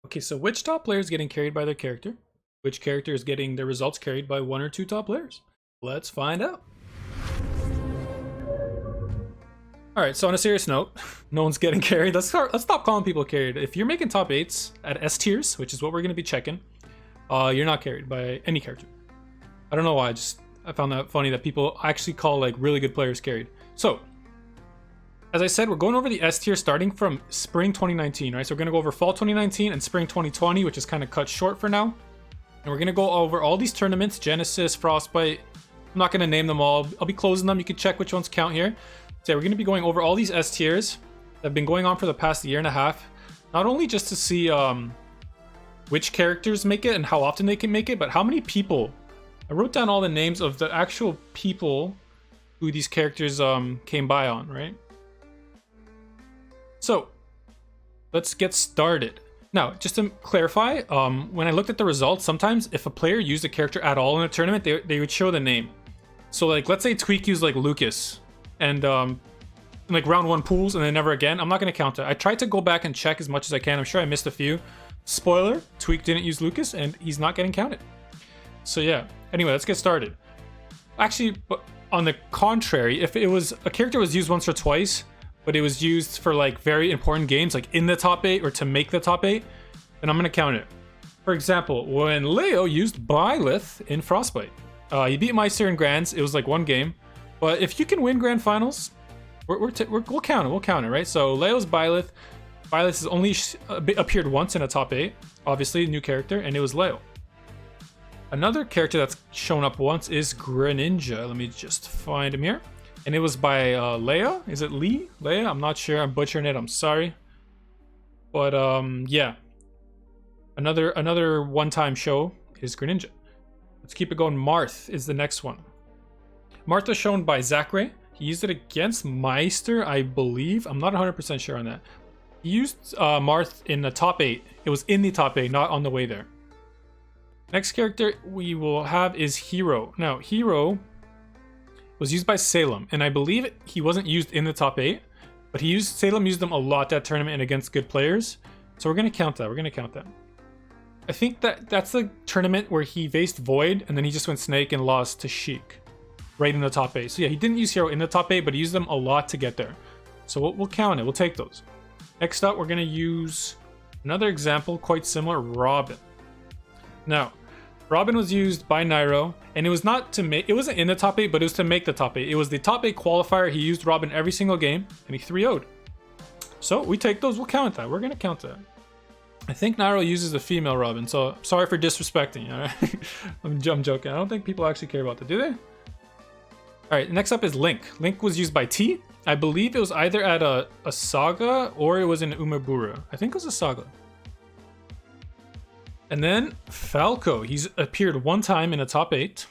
Okay, so which top player is getting carried by their character? Which character is getting their results carried by one or two top players? Let's find out. Alright, so on a serious note, no one's getting carried. Let's stop calling people carried. If you're making top 8s at S tiers, which is what we're going to be checking, you're not carried by any character. I don't know why, I found that funny that people actually call like really good players carried. So, as I said, we're going over the S tier starting from spring 2019, right? So we're going to go over fall 2019 and spring 2020, which is kind of cut short for now. And we're going to go over all these tournaments, Genesis, Frostbite. I'm not going to name them all. I'll be closing them. You can check which ones count here. So yeah, we're going to be going over all these S tiers that have been going on for the past year and a half. Not only just to see which characters make it and how often they can make it, but how many people. I wrote down all the names of the actual people who these characters came by on, right? So, let's get started. Now, just to clarify, when I looked at the results, sometimes if a player used a character at all in a tournament, they would show the name. So, like, let's say Tweak used, like, Lucas, and, like, round 1 pools, and then never again. I'm not going to count that. I tried to go back and check as much as I can. I'm sure I missed a few. Spoiler, Tweak didn't use Lucas, and he's not getting counted. So, yeah. Anyway, let's get started. Actually, on the contrary, if it was a character was used once or twice, but it was used for like very important games, like in the top 8 or to make the top 8, then I'm gonna count it. For example, when Leo used Byleth in Frostbite, he beat Meister in Grands. It was like 1 game, but if you can win Grand Finals, we'll count it. We'll count it, right? So Leo's Byleth. Byleth has only appeared once in a top 8, obviously a new character, and it was Leo. Another character that's shown up once is Greninja. Let me just find him here. And it was by Leia. Is it Lee? Leia? I'm not sure. I'm butchering it. I'm sorry. But yeah. Another one-time show is Greninja. Let's keep it going. Marth is the next one. Marth was shown by Zachary. He used it against Meister, I believe. I'm not 100% sure on that. He used Marth in the top 8. It was in the top 8, not on the way there. Next character we will have is Hero. Now, Hero was used by Salem, and I believe he wasn't used in the top 8, but Salem used them a lot that tournament and against good players. So we're going to count that. I think that's the tournament where he faced Void, and then he just went Snake and lost to Sheik right in the top 8. So yeah, he didn't use Hero in the top 8, but he used them a lot to get there. So we'll count it. We'll take those. Next up, we're going to use another example, quite similar, Robin. Now, Robin was used by Nairo, and it was not to make, it wasn't in the top 8, but it was to make the top 8. It was the top 8 qualifier. He used Robin every single game, and he 3-0'd. So we take those, we'll count that. We're going to count that. I think Nairo uses a female Robin, so sorry for disrespecting, alright? I'm joking. I don't think people actually care about that, do they? Alright, next up is Link. Link was used by T. I believe it was either at a Saga or it was in Umebura. I think it was a Saga. And then Falco. He's appeared 1 time in a top 8.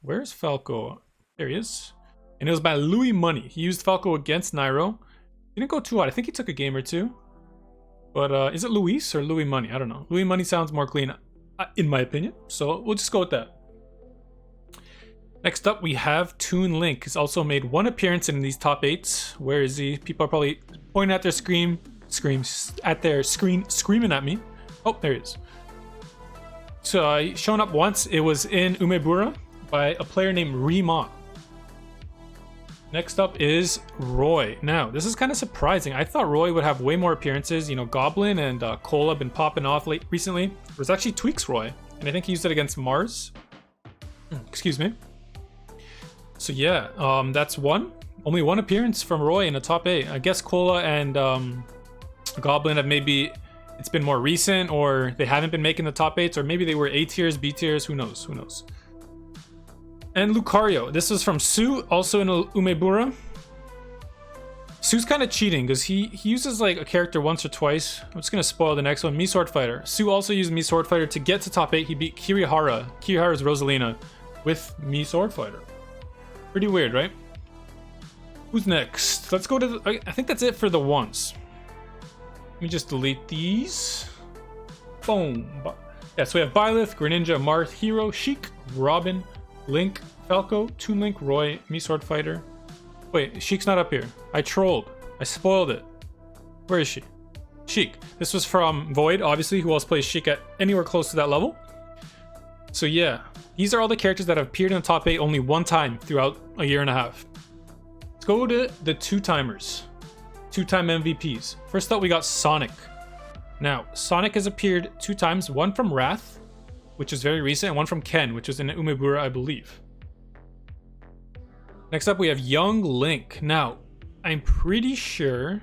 Where's Falco? There he is. And it was by Louis Money. He used Falco against Nairo. Didn't go too hot. I think he took a game or 2. But is it Luis or Louis Money? I don't know. Louis Money sounds more clean, in my opinion. So we'll just go with that. Next up, we have Toon Link. He's also made 1 appearance in these top 8s. Where is he? People are probably pointing at their screen, screaming at me. Oh, there he is. So shown up once. It was in Umebura by a player named Rima. Next up is Roy. Now, this is kind of surprising. I thought Roy would have way more appearances. You know, Goblin and Cole have been popping off recently. It was actually Tweak's Roy, and I think he used it against Mars. Excuse me. So yeah, that's only 1 appearance from Roy in the top 8. I guess Cola and Goblin have maybe, it's been more recent, or they haven't been making the top 8s, or maybe they were A tiers, B tiers, who knows. And Lucario. This is from Sue, also in Umebura. Sue's kind of cheating because he uses like a character once or twice. I'm just going to spoil the next one. Mii Sword Fighter. Sue also used Mii Sword Fighter to get to top 8. He beat Kirihara. Kirihara's Rosalina with Mii Sword Fighter. Pretty weird, right? Who's next? Let's go to I think that's it for the ones. Let me just delete these. Boom. Yeah, so we have Byleth, Greninja, Marth, Hero, Sheik, Robin, Link, Falco, Toon Link, Roy, Mii Sword Fighter. Wait, Sheik's not up here. I trolled. I spoiled it. Where is she? Sheik. This was from Void, obviously. Who else plays Sheik at anywhere close to that level? So yeah, these are all the characters that have appeared in the top 8 only one time throughout a year and a half. Let's go to the two-timers. Two-time MVPs. First up, we got Sonic. Now, Sonic has appeared 2 times. One from Wrath, which is very recent, and one from Ken, which was in Umebura, I believe. Next up, we have Young Link. Now, I'm pretty sure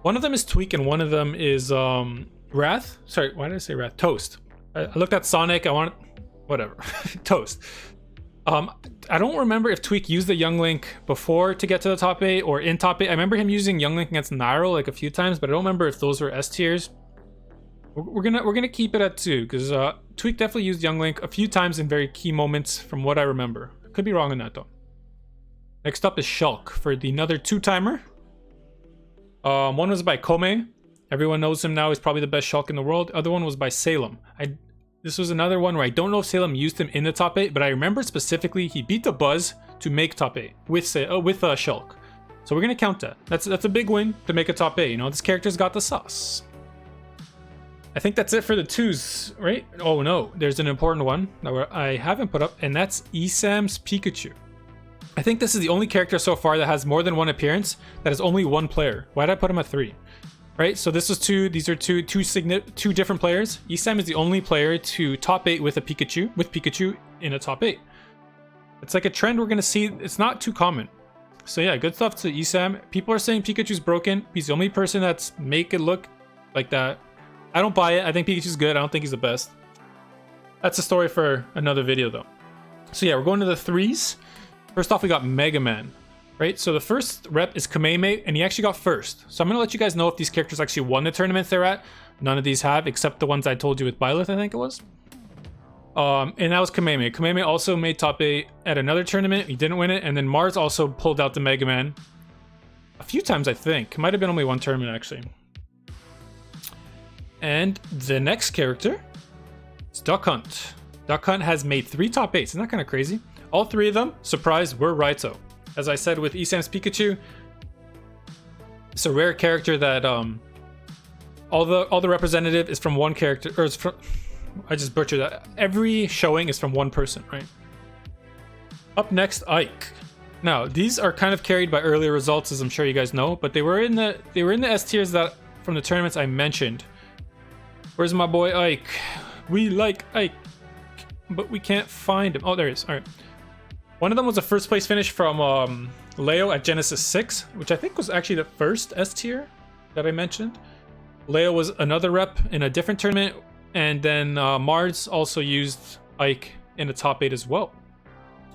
one of them is Tweak and one of them is Wrath. Sorry, why did I say Wrath? Toast. I looked at Sonic. I want whatever. Toast. I don't remember if Tweak used the Young Link before to get to the top 8 or in top 8. I remember him using Young Link against Nairo like a few times, but I don't remember if those were S tiers. We're gonna keep it at 2 because Tweak definitely used Young Link a few times in very key moments from what I remember. Could be wrong on that though. Next up is Shulk for another 2-timer. One was by Kome. Everyone knows him now. He's probably the best Shulk in the world. Other one was by Salem. This was another one where I don't know if Salem used him in the top 8, but I remember specifically he beat the Buzz to make top 8 with Shulk. So we're gonna count that. That's a big win to make a top 8. You know, this character's got the sauce. I think that's it for the 2s, right? Oh no, there's an important one that I haven't put up, and that's Esam's Pikachu. I think this is the only character so far that has more than one appearance that is only one player. Why did I put him at 3? Right, so this is 2. These are two different players. Esam is the only player to top 8 with Pikachu in a top 8. It's like a trend we're gonna see. It's not too common. So yeah, good stuff to Esam. People are saying Pikachu's broken. He's the only person that's make it look like that. I don't buy it. I think Pikachu's good. I don't think he's the best. That's a story for another video though. So yeah, we're going to the 3s. First off, we got Megaman. Right, so the first rep is Kameme, and he actually got first. So I'm going to let you guys know if these characters actually won the tournaments they're at. None of these have, except the ones I told you with Byleth, I think it was. And that was Kameme. Kameme also made top 8 at another tournament. He didn't win it, and then Marth also pulled out the Mega Man a few times, I think. It might have been only one tournament, actually. And the next character is Duck Hunt. Duck Hunt has made 3 top 8s. Isn't that kind of crazy? All 3 of them, surprise, were Raito. As I said with Esam's Pikachu, it's a rare character that all the representative is from one character, or it's from, I just butchered that. Every showing is from one person, right? Up next, Ike. Now these are kind of carried by earlier results, as I'm sure you guys know, but they were in the S tiers that from the tournaments I mentioned. Where's my boy Ike? We like Ike, but we can't find him. Oh, there he is. All right. One of them was a first place finish from Leo at Genesis 6, which I think was actually the first S tier that I mentioned. Leo was another rep in a different tournament, and then Marth also used Ike in the top 8 as well.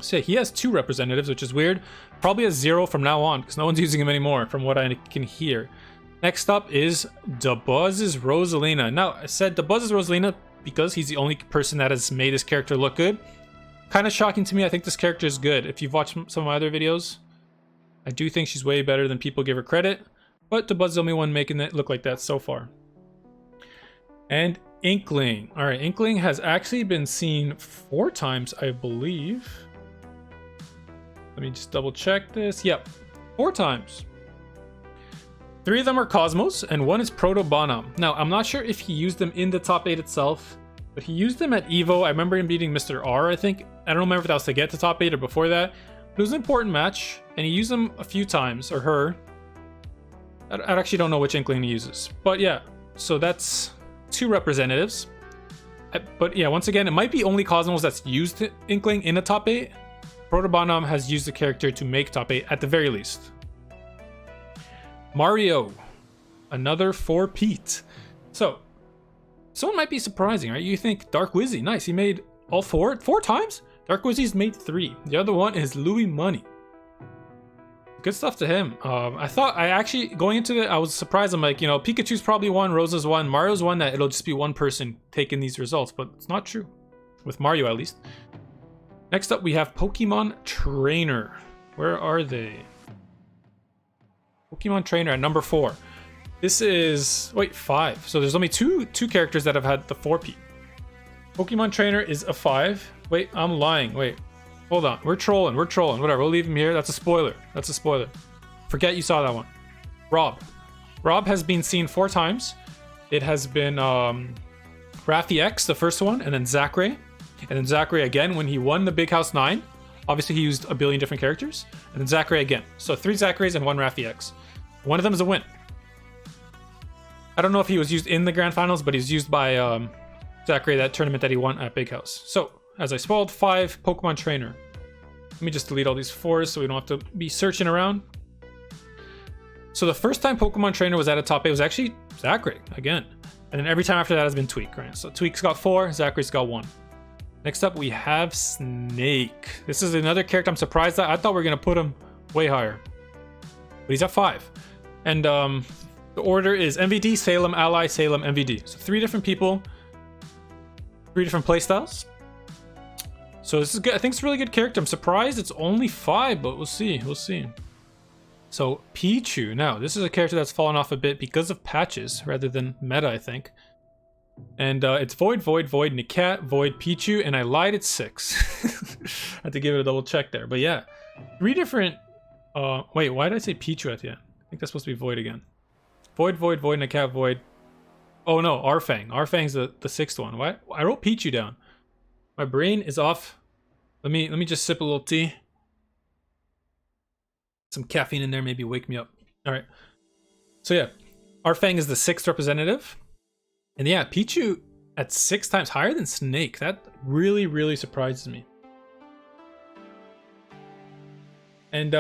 So yeah, he has 2 representatives, which is weird. Probably a 0 from now on, because no one's using him anymore from what I can hear. Next up is DeBuzz's Rosalina. Now, I said DeBuzz's Rosalina because he's the only person that has made his character look good. Kind of shocking to me. I think this character is good. If you've watched some of my other videos, I do think she's way better than people give her credit. But DeBuzz's the only one making it look like that so far. And Inkling. Alright, Inkling has actually been seen 4 times, I believe. Let me just double check this. Yep, 4 times. 3 of them are Cosmos, and 1 is Protobonum. Now, I'm not sure if he used them in the top 8 itself, but he used them at Evo. I remember him beating Mr. R, I think. I don't remember if that was to get to top 8 or before that. But it was an important match, and he used them a few times, or her. I actually don't know which Inkling he uses. But yeah, so that's 2 representatives. But yeah, once again, it might be only Cosmos that's used Inkling in the top 8. Protobonum has used the character to make top 8 at the very least. Mario. Another 4-peat. So, someone might be surprising, right? You think Dark Wizzy, nice, he made all 4 times? Dark Wizzy's made 3. The other one is Louis Money. Good stuff to him. I actually, going into it, I was surprised. I'm like, you know, Pikachu's probably 1, Rosa's 1, Mario's 1, that it'll just be one person taking these results, but it's not true. With Mario, at least. Next up, we have Pokemon Trainer. Where are they? Pokemon Trainer at number 4. This is, wait, 5. So there's only two characters that have had the 4-peat. Pokemon Trainer is a 5. Wait, I'm lying. Wait, hold on. We're trolling. Whatever. We'll leave him here. That's a spoiler. Forget you saw that one. Rob. Rob has been seen 4 times. It has been Raffi X, the first one, and then Zachary. And then Zachary again when he won the Big House 9. Obviously, he used a billion different characters. And then Zachary again. So 3 Zacharys and 1 Raffi X. One of them is a win. I don't know if he was used in the Grand Finals, but he's used by Zachary, that tournament that he won at Big House. So, as I spoiled, 5 Pokemon Trainer. Let me just delete all these 4s so we don't have to be searching around. So the first time Pokemon Trainer was at a top 8 was actually Zachary, again. And then every time after that has been Tweak, right? So Tweak's got 4, Zachary's got 1. Next up, we have Snake. This is another character I'm surprised at. I thought we were going to put him way higher. But he's at 5. And the order is MVD, Salem, Ally, Salem, MVD. So 3 different people, 3 different playstyles. So this is good. I think it's a really good character. I'm surprised it's only 5, but we'll see. We'll see. So Pichu. Now, this is a character that's fallen off a bit because of patches rather than meta, I think. And it's Void, Void, Void, Nicat, Void, Pichu, and I lied, it's 6. I had to give it a double check there. But yeah, 3 different... wait, why did I say Pichu at the end? I think that's supposed to be Void again. Void, Void, Void, Nicat, Void. Oh no, Arfang. Arfang's the 6th one. Why? I wrote Pichu down. My brain is off. Let me just sip a little tea. Some caffeine in there, maybe wake me up. All right. So yeah, Arfang is the 6th representative. And yeah, Pichu at 6 times higher than Snake. That really, really surprises me. And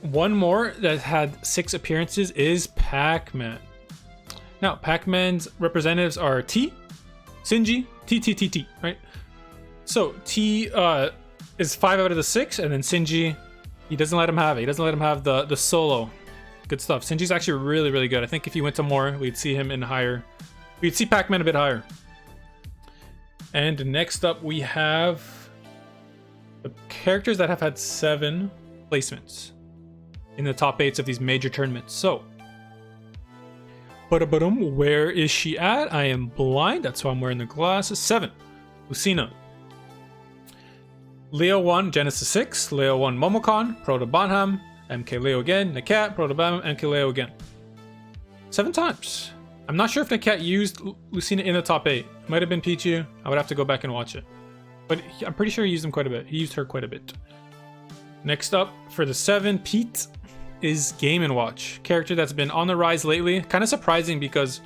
one more that had 6 appearances is Pac-Man. Now, Pac-Man's representatives are T, Sinji, T, right? So T is 5 out of the 6, and then Sinji, he doesn't let him have it. He doesn't let him have the solo. Good stuff. Sinji's actually really, really good. I think if he went to more, we'd see him in higher. We'd see Pac-Man a bit higher. And next up, we have the characters that have had 7 placements in the top 8s of these major tournaments. So, where is she at? I am blind. That's why I'm wearing the glasses. 7, Lucina. Leo 1, Genesis 6. Leo 1, Momocon. Proto Bonham. MK Leo again. Nakat. Proto Bonham. MK Leo again. 7 times. I'm not sure if Nakat used Lucina in the top 8. It might have been Pichu. I would have to go back and watch it. But I'm pretty sure he used him quite a bit. He used her quite a bit. Next up for the 7, Pete, is Game & Watch. Character that's been on the rise lately. Kind of surprising because...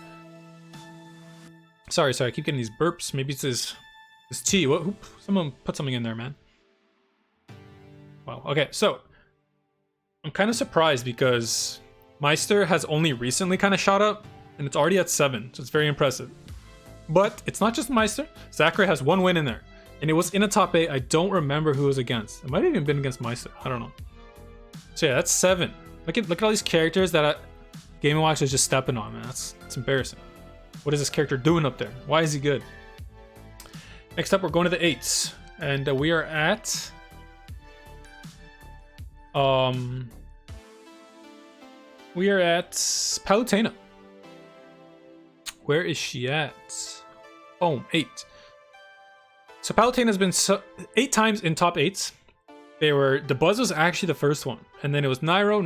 Sorry, I keep getting these burps. Maybe it's this tea. What? Someone put something in there, man. Wow. Okay, so... I'm kind of surprised because Meister has only recently kind of shot up. And it's already at 7, so it's very impressive. But it's not just Meister. Zachary has 1 win in there. And it was in a top 8. I don't remember who it was against. It might have even been against Meister. I don't know. So yeah, that's 7. Look at all these characters that Game & Watch is just stepping on, man. That's embarrassing. What is this character doing up there? Why is he good? Next up, we're going to the 8s. And we are at... We are at Palutena. Where is she at? Boom, 8. So Palutena has been 8 times in top 8s. The Buzz was actually the first one. And then it was Nairo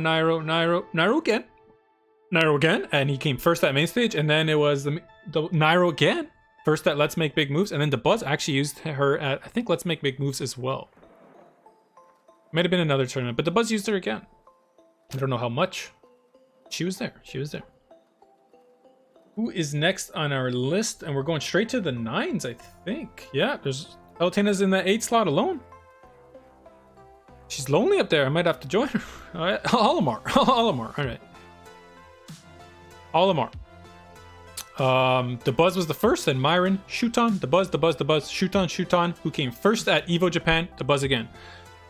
again. And he came first at main stage. And then it was the Nairo again. First at Let's Make Big Moves. And then the Buzz actually used her at, I think, Let's Make Big Moves as well. Might have been another tournament. But the Buzz used her again. I don't know how much. She was there. Who is next on our list? And we're going straight to the 9s, I think. Yeah, there's Palutena's in the 8 slot alone. She's lonely up there. I might have to join her. All right. Olimar. All right. Olimar. The Buzz was the first, then Myron, Shuton, the Buzz, Shuton, who came first at Evo Japan, the Buzz again.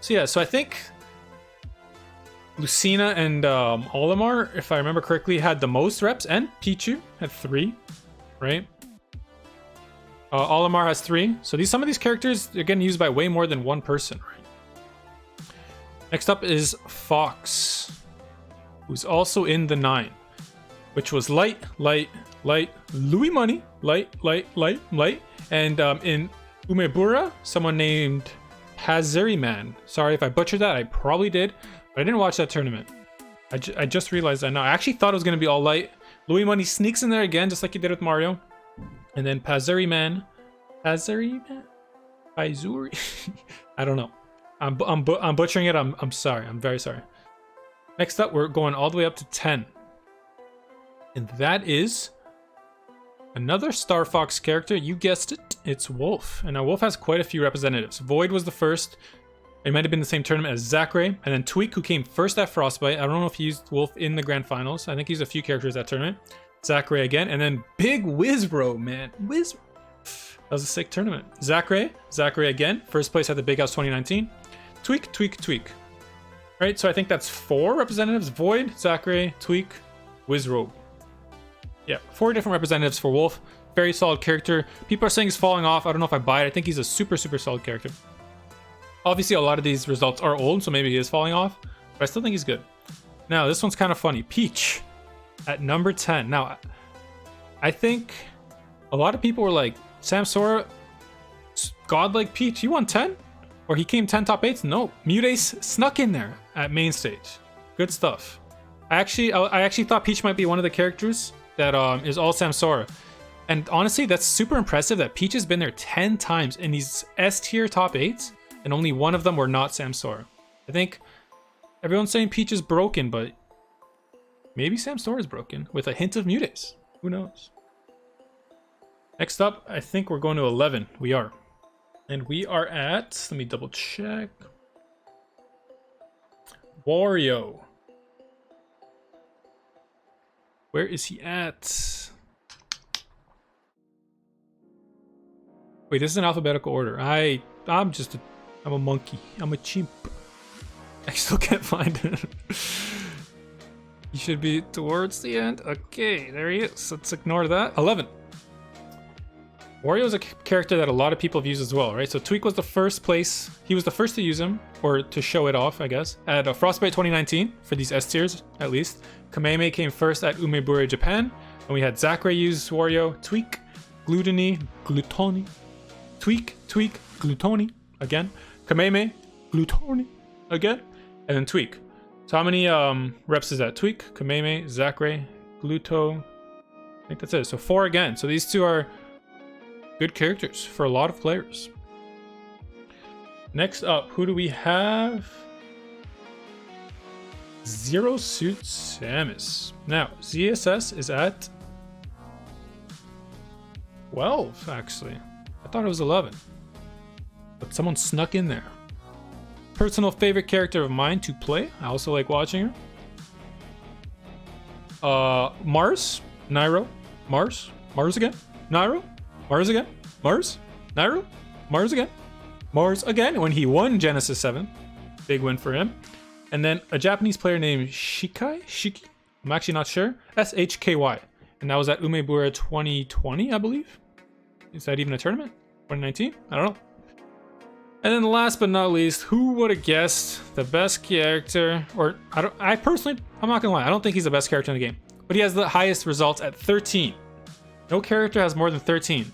So yeah, so I think Lucina and Olimar, if I remember correctly, had the most reps, and Pichu had 3, right? Olimar has 3. So some of these characters are getting used by way more than one person, right? Next up is Fox, who's also in the 9, which was Light, Louis Money, Light. And in Umebura, someone named Pazeriman. Sorry if I butchered that, I probably did. But I didn't watch that tournament. I just realized that now. I actually thought it was going to be all Light Louis Money sneaks in there again, just like he did with Mario. And then Pazuri Man. Pazuri Man? Pazuri? I don't know. I'm butchering it. I'm sorry. I'm very sorry. Next up, we're going all the way up to 10. And that is another Star Fox character. You guessed it. It's Wolf. And now Wolf has quite a few representatives. Void was the first. It might have been the same tournament as Zachary. And then Tweak, who came first at Frostbite. I don't know if he used Wolf in the grand finals. I think he used a few characters that tournament. Zachary again. And then Big Wizbro, man. That was a sick tournament. Zachary again. First place at the Big House 2019. Tweak. Right, so I think that's 4 representatives. Void, Zachary, Tweak, Wizrobe. Yeah, 4 different representatives for Wolf. Very solid character. People are saying he's falling off. I don't know if I buy it. I think he's a super solid character. Obviously, a lot of these results are old, so maybe he is falling off. But I still think he's good. Now, this one's kind of funny. Peach at number 10. Now, I think a lot of people were like, Sam Sora, godlike Peach, he won 10? Or he came 10 top 8s? No. Mutace snuck in there at main stage. Good stuff. I actually thought Peach might be one of the characters that is all Samsora. And honestly, that's super impressive that Peach has been there 10 times in these S tier top 8s, and only one of them were not Samsora. I think everyone's saying Peach is broken, but maybe Samsora is broken with a hint of Mutace. Who knows? Next up, I think we're going to 11. We are. And we are at, let me double check. Wario. Where is he at? Wait, this is an alphabetical order. I'm a monkey. I'm a chimp. I still can't find it. He should be towards the end. Okay, there he is. Let's ignore that. 11. Wario is a character that a lot of people have used as well, right? So Tweak was the first place. He was the first to use him, or to show it off, I guess, at Frostbite 2019 for these S tiers, at least. Kameme came first at Umebure, Japan. And we had Zachary use Wario, Tweak, Glutony, Tweak, Glutony, again. Kameme, Glutony, again. And then Tweak. So how many reps is that? Tweak, Kameme, Zachary, Gluto. I think that's it. So 4 again. So these two are good characters for a lot of players. Next up, who do we have? Zero Suit Samus. Now, ZSS is at 12, actually. I thought it was 11. But someone snuck in there. Personal favorite character of mine to play. I also like watching her. Mars, Nairo, Mars again, Nairo, Mars again, Mars, Nairo, Mars again, Mars again when he won Genesis 7. Big win for him. And then a Japanese player named Shiki, I'm actually not sure, SHKY. And that was at Umebura 2020, I believe. Is that even a tournament? 2019? I don't know. And then last but not least, who would have guessed the best character, or I'm not gonna lie, I don't think he's the best character in the game, but he has the highest results at 13. No character has more than 13.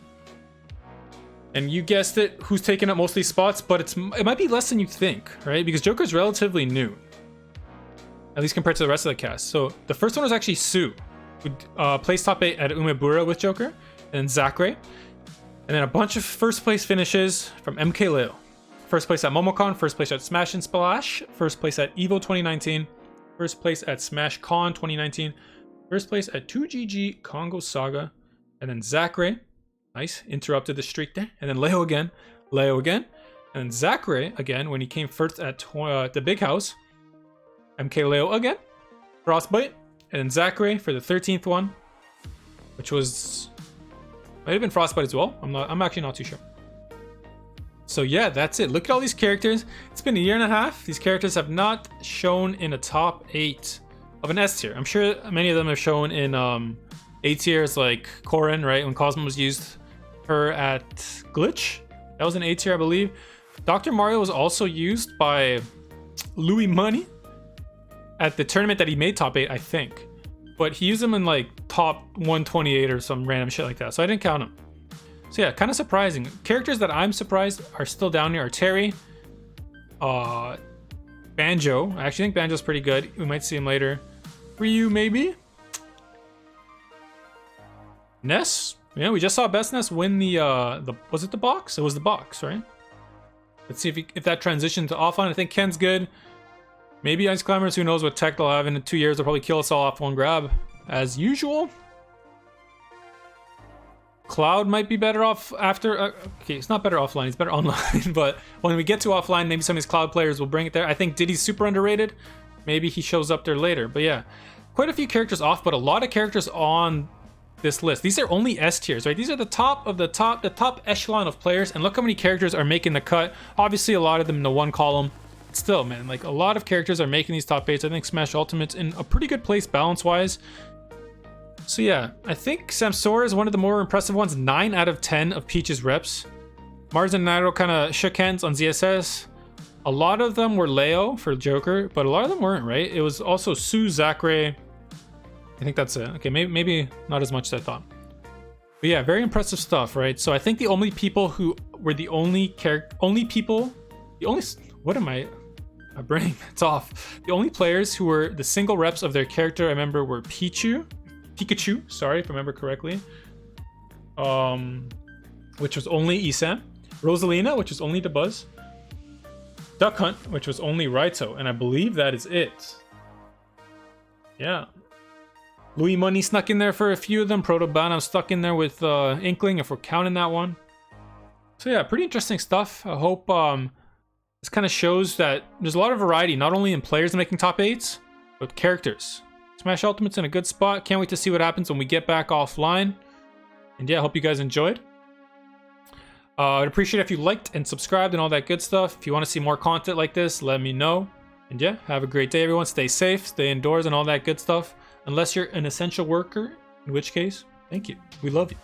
And you guessed it, who's taking up most of these spots, but it might be less than you think, right? Because Joker's relatively new, at least compared to the rest of the cast. So the first one was actually Sue, who placed top 8 at Umebura with Joker, and then Zachary, and then a bunch of first place finishes from MK Leo. First place at Momocon, first place at Smash and Splash, first place at EVO 2019, first place at Smash Con 2019, first place at 2GG Congo Saga, and then Zachary, nice, interrupted the streak there, and then Leo again, and then Zachary again when he came first at the Big House, MK Leo again, Frostbite, and then Zachary for the 13th one, which was, might have been Frostbite as well, I'm actually not too sure. So yeah, that's it. Look at all these characters. It's been a year and a half. These characters have not shown in a top 8 of an S tier. I'm sure many of them have shown in A tiers like Corrin, right? When Cosmos used her at Glitch. That was an A tier, I believe. Dr. Mario was also used by Louis Money at the tournament that he made top 8, I think. But he used them in like top 128 or some random shit like that. So I didn't count him. So yeah, kind of surprising. Characters that I'm surprised are still down here are Terry, Banjo. I actually think Banjo's pretty good. We might see him later. Ryu, maybe? Ness. Yeah, we just saw Best Ness win the was it the box? It was the box, right? Let's see if that transitioned to offline. I think Ken's good. Maybe Ice Climbers, who knows what tech they'll have in 2 years. They'll probably kill us all off one grab, as usual. Cloud might be better off after... okay, it's not better offline, it's better online. But when we get to offline, maybe some of these Cloud players will bring it there. I think Diddy's super underrated. Maybe he shows up there later. But yeah, quite a few characters off, but a lot of characters on this list. These are only S tiers, right? These are the top of the top echelon of players. And look how many characters are making the cut. Obviously, a lot of them in the one column. Still, man, like a lot of characters are making these top 8s. I think Smash Ultimate's in a pretty good place balance-wise. So yeah, I think Samsora is one of the more impressive ones. 9 out of 10 of Peach's reps. Mars and Nairo kind of shook hands on ZSS. A lot of them were Leo for Joker, but a lot of them weren't, right? It was also Sue, Zachary. I think that's it. Okay, maybe not as much as I thought. But yeah, very impressive stuff, right? So I think the only people who were the only what am I? My brain, it's off. The only players who were the single reps of their character, I remember, were Pikachu, sorry if I remember correctly. Which was only Isam. Rosalina, which was only Dabuz. Duck Hunt, which was only Raito, and I believe that is it. Yeah. Louis Money snuck in there for a few of them. Protoban stuck in there with Inkling, if we're counting that one. So yeah, pretty interesting stuff. I hope this kind of shows that there's a lot of variety, not only in players making top 8s, but characters. Smash Ultimate's in a good spot. Can't wait to see what happens when we get back offline. And yeah, I hope you guys enjoyed. I'd appreciate it if you liked and subscribed and all that good stuff. If you want to see more content like this, let me know. And yeah, have a great day, everyone. Stay safe, stay indoors, and all that good stuff. Unless you're an essential worker, in which case, thank you. We love you.